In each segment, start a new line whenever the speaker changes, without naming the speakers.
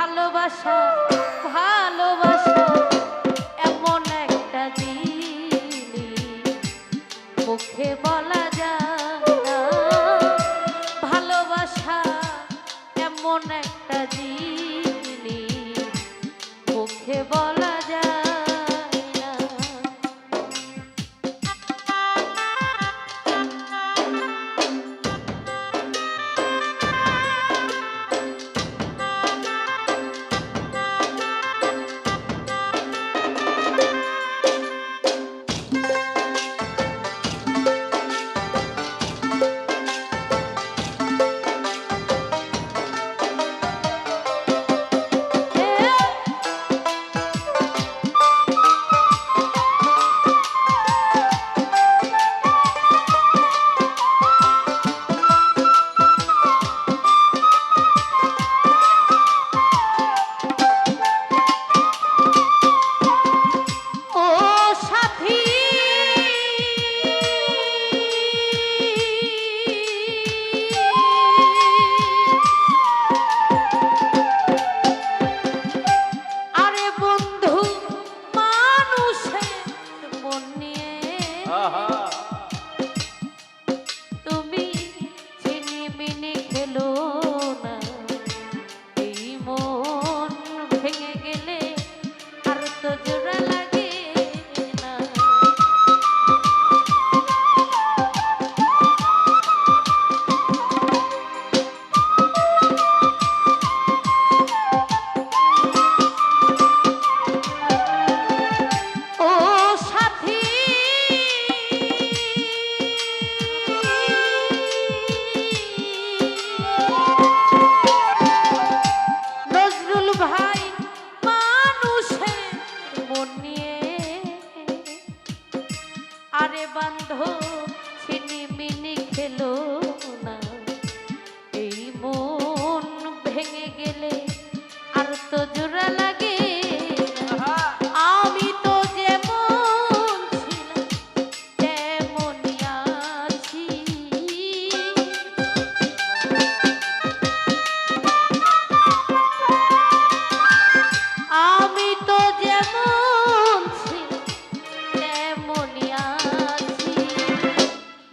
ভালোবাসা ভালোবাসা এমন একটা জিনিস মুখে বলা যায় না। ভালোবাসা এমন একটা জিনিস মুখে বলা যায় না।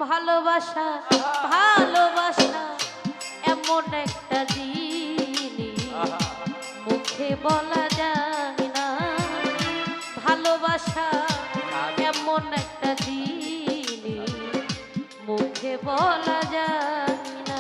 ভালোবাসা ভালোবাসা এমন একটা জিনিস মুখে বলা যায় না। ভালোবাসা এমন একটা জিনিস মুখে বলা যায় না।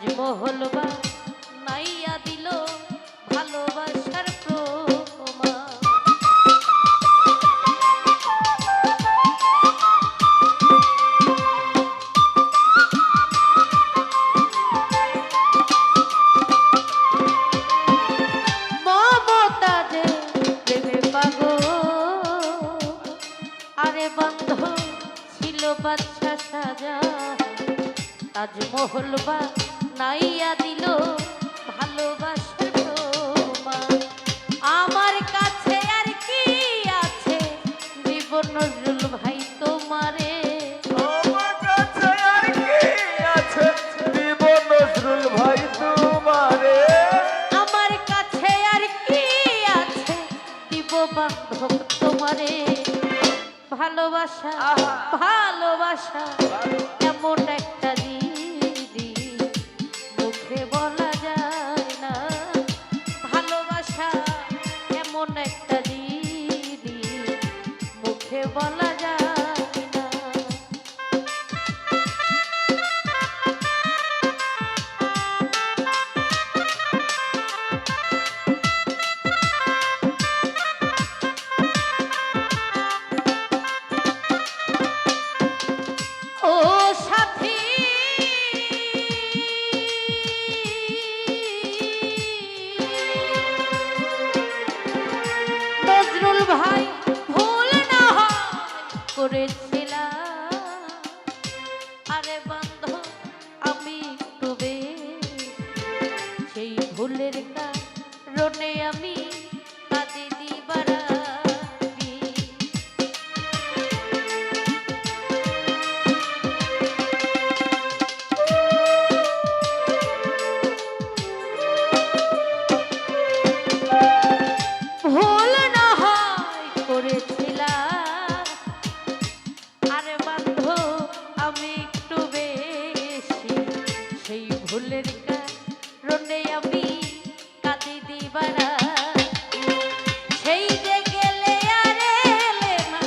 তাজমহল বা নাইয়া দিল ভালোবাসার প্রমাণ। মমতাজে প্রেমে পাগল আরে বন্ধ ছিল বাদশা সাজা, তাজমহল বা নাইয়া দিল ভালোবাসার প্রমাণ। আমার কাছে আর কি আছে দিব নজরুল ভাই তোমারে,
আমার কাছে আর কি আছে দিব নজরুল ভাই তোমারে,
আমার কাছে আর কি আছে দিব বান্ধব তোমারে। ভালোবাসা ভালোবাসা এমন একটা জিনিস মুখে বলা যায় না, ভালোবাসা এমন একটা জিনিস মুখে বলা যায় না। ও সাথী নজরুল ভাই ভুল না হয় করেছিলাম, আরে বন্ধু আমি একটু সেই ভুলের কারণে আমি কাঁদি দিবারাবি। ভুল না হয় করেছিলাম, আরে বন্ধু আমি একটু বেশি সেই ভুলের কারণে আমি কাঁদি দিবারা। সেই যে গেলে আর এলে না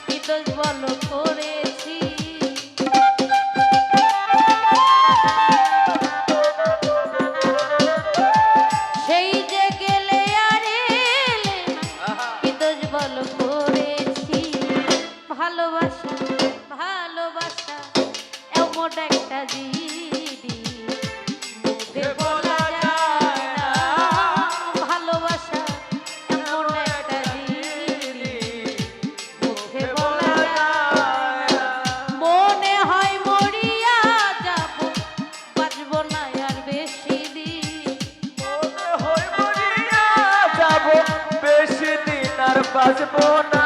কি দোষ বলো করেছি, সেই যে গেলে আর এলে না কি দোষ বলো করেছি। ভালোবাসা ভালোবাসা এমন একটা জিনিস মুখে বলা যায় না, ভালোবাসা এমন একটা জিনিস মুখে বলা যায় না। মনে হয় মরিয়া যাব বাঁচব না আর বেশি দিন,
মনে হয় মরিয়া যাব বেশি দিন আর বাঁচব না।